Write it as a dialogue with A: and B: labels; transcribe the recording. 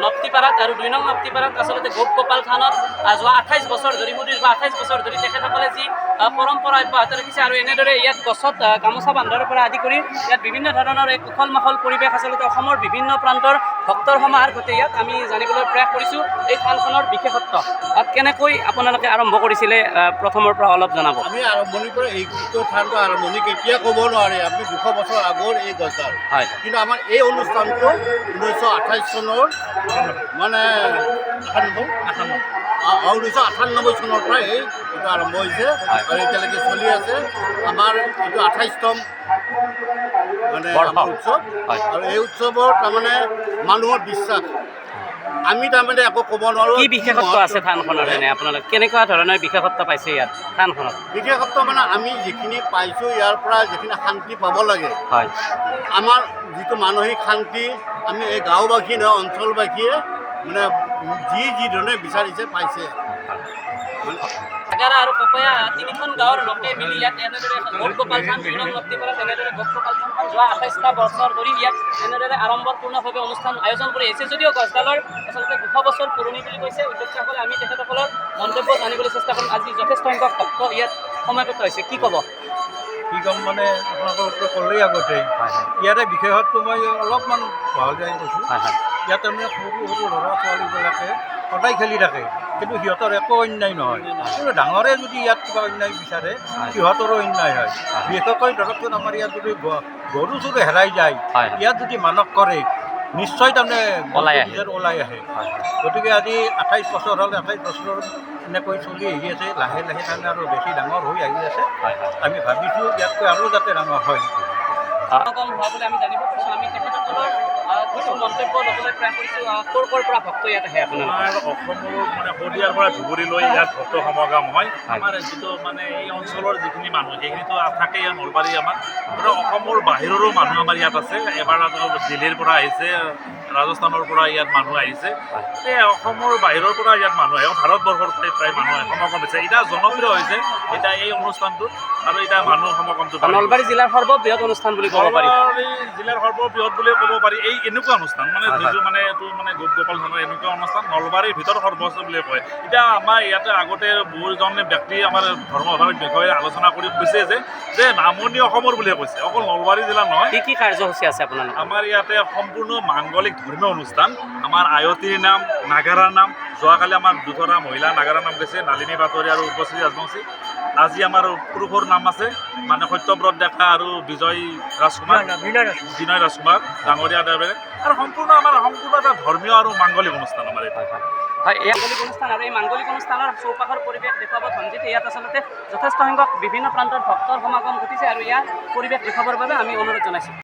A: নপ্তিপাৰাত আৰু ২ নং নপ্তিপাৰাত আচলতে গোপগোপাল থানত যোৱা ২৮ বছৰ ধৰি ২৮ বছৰ ধৰি তেখেতসকলে যি পৰম্পৰা অব্যাহত ৰাখিছে আৰু এনেদৰে ইয়াত গছত গামোচা বান্ধাৰ পৰা আদি কৰি ইয়াত বিভিন্ন ধৰণৰ এক উখল মাখল পৰিৱেশ আচলতে অসমৰ বিভিন্ন প্ৰান্তৰ ভক্তৰ সমাহাৰ ঘটে। ইয়াত আমি জানিবলৈ প্ৰয়াস কৰিছোঁ এই থানখনৰ বিশেষত্ব কেনেকৈ আপোনালোকে আৰম্ভ কৰিছিলে প্ৰথমৰ পৰা অলপ জনাব।
B: আমি আৰম্ভণিৰ পৰা এই থানটো আৰম্ভণি কেতিয়া ক'ব নোৱাৰে, আমি ২০০ বছৰ আগৰ এই গছডাল।
A: হয়,
B: কিন্তু আমাৰ এই অনুষ্ঠানটো 1928 চনৰ মানে 1998 চনৰ পৰা এইটো আৰম্ভ হৈছে আৰু এতিয়ালৈকে চলি আছে। আমাৰ এইটো 28তম মানে উৎসৱ আৰু এই উৎসৱৰ তাৰমানে মানুহৰ বিশ্বাস আমি তাৰমানে একো ক'ব নোৱাৰোঁ।
A: কি বিশেষত্ব আছে থানখনৰ এনে আপোনালোকে কেনেকুৱা ধৰণৰ বিশেষত্ব পাইছে ইয়াত থানখনত?
B: বিশেষত্ব মানে আমি যিখিনি পাইছোঁ ইয়াৰ পৰা যিখিনি শান্তি পাব লাগে,
A: হয়,
B: আমাৰ যিটো মানসিক শান্তি আমি এই গাঁওবাসী নহয় অঞ্চলবাসীয়ে মানে যি ধৰণে বিচাৰিছে পাইছে।
A: নাগাৰা আৰু ককয়া ৩খন গাঁৱৰ লোকে মিলি ইয়াত এনেদৰে গোপগোপাল থান ২ নং নপ্তিপাৰাত এনেদৰে গোপগোপাল থানখন যোৱা ২৮টা বছৰ ধৰি ইয়াত এনেদৰে আড়ম্বৰপূৰ্ণভাৱে অনুষ্ঠান আয়োজন কৰি আহিছে। যদিও গছডালৰ আচলতে ২০০ বছৰ পুৰণি বুলি কৈছে উদ্যোক্তাসকলে। আমি তেখেতসকলৰ মন্তব্য জানিবলৈ চেষ্টা কৰিম। আজি যথেষ্ট সংখ্যক ভক্ত ইয়াত সমাগত হৈছে, কি ক'ব?
C: কি ক'ম মানে আপোনালোকৰ ক'লেই আগতে ইয়াতে বিশেষত্ব মই অলপমান সহজাই কৈছোঁ। ইয়াত তাৰমানে সৰু সৰু ল'ৰা ছোৱালীবিলাকে সদায় খেলি থাকে, কিন্তু সিহঁতৰ একো অন্যায় নহয়। কিন্তু ডাঙৰে যদি ইয়াত কিবা অন্যায় বিচাৰে সিহঁতৰো অন্যায় হয়। বিশেষকৈ ধৰকচোন আমাৰ ইয়াত যদি গৰু চৰু হেৰাই যায়, ইয়াত যদি মানস কৰে নিশ্চয় তাৰমানে ওলাই আহে। গতিকে আজি ২৮ বছৰ হ'ল, ২৮ বছৰ এনেকৈ চলি আহি আছে। লাহে লাহে তাৰমানে আৰু বেছি ডাঙৰ হৈ আহি আছে। আমি ভাবিছোঁ ইয়াতকৈ আৰু যাতে ডাঙৰ হয়।
A: আমি জানিব পাৰিছোঁ। আমি তেখেতসকলৰ কিছু মন্তব্য ল'বলৈ প্ৰয়াস কৰিছোঁ। ক'ৰ পৰা ভক্ত ইয়াত আহে আপোনালোকে?
D: আমাৰ অসমৰ মানে শদিয়াৰ পৰা ধুবুৰীলৈ ইয়াত ভক্ত সমাগম হয়। আমাৰ যিটো মানে এই অঞ্চলৰ যিখিনি মানুহ সেইখিনিতো থাকে ইয়াত নলবাৰী। আমাৰ অসমৰ বাহিৰৰো মানুহ আমাৰ ইয়াত আছে। এবাৰ দিল্লীৰ পৰা আহিছে, ৰাজস্থানৰ পৰা ইয়াত মানুহ আহিছে। এই অসমৰ বাহিৰৰ পৰা ইয়াত মানুহ আহে, ভাৰতবৰ্ষৰ প্ৰায় মানুহ সমাগম হৈছে। এতিয়া জনপ্ৰিয় হৈছে এতিয়া এই অনুষ্ঠানটো আৰু এতিয়া মানুহ সমাগমটো
A: নলবাৰী জিলাৰ সৰ্ববৃহৎ অনুষ্ঠান বুলি ক'ব পাৰি।
D: নলবাৰী জিলাৰ সৰ্ববৃহৎ বুলি ক'ব পাৰি। এই এনেকুৱা অনুষ্ঠান মানে যিটো মানে এইটো মানে গোপগোপাল থানৰ এনেকুৱা অনুষ্ঠান নলবাৰীৰ ভিতৰত সৰ্বোচ্চ বুলি কয়। এতিয়া আমাৰ ইয়াতে আগতে বহুজন ব্যক্তি আমাৰ ধৰ্মভাৱৰ বিষয়ে আলোচনা কৰি কৈছে যে নামনি অসমৰ বুলিয়ে কৈছে, অকল নলবাৰী জিলা নহয়।
A: কি কাৰ্যসূচী আছে আপোনালোকৰ?
D: আমাৰ ইয়াতে সম্পূৰ্ণ মাংগলিক ধৰ্মীয় অনুষ্ঠান। আমাৰ আয়তীৰ নাম, নাগাৰাৰ নাম। যোৱাকালি আমাৰ দুটা মহিলা নাগাৰা নাম গৈছে, নালিনী পাটোৱাৰী আৰু উৰ্বশ্ৰী ৰাজবংশী। আজি আমাৰ পুৰুষৰ নাম আছে মানে সত্যব্ৰত ডেকা আৰু বিজয় ৰাজকুমাৰ, বিনয় ৰাজকুমাৰ ডাঙৰীয়া দেৱে। আৰু সম্পূৰ্ণ এটা ধৰ্মীয় আৰু মাংগলিক অনুষ্ঠান আমাৰ এইটো।
A: হয়, এই মাংগলিক অনুষ্ঠান আৰু এই মাংগলিক অনুষ্ঠানৰ চৌপাশৰ পৰিৱেশ দেখুৱাব ধনজিত। ইয়াত আচলতে যথেষ্ট সংখ্যক বিভিন্ন প্ৰান্তৰ ভক্তৰ সমাগম ঘটিছে আৰু ইয়াৰ পৰিৱেশ দেখুৱাবৰ বাবে আমি অনুৰোধ জনাইছোঁ।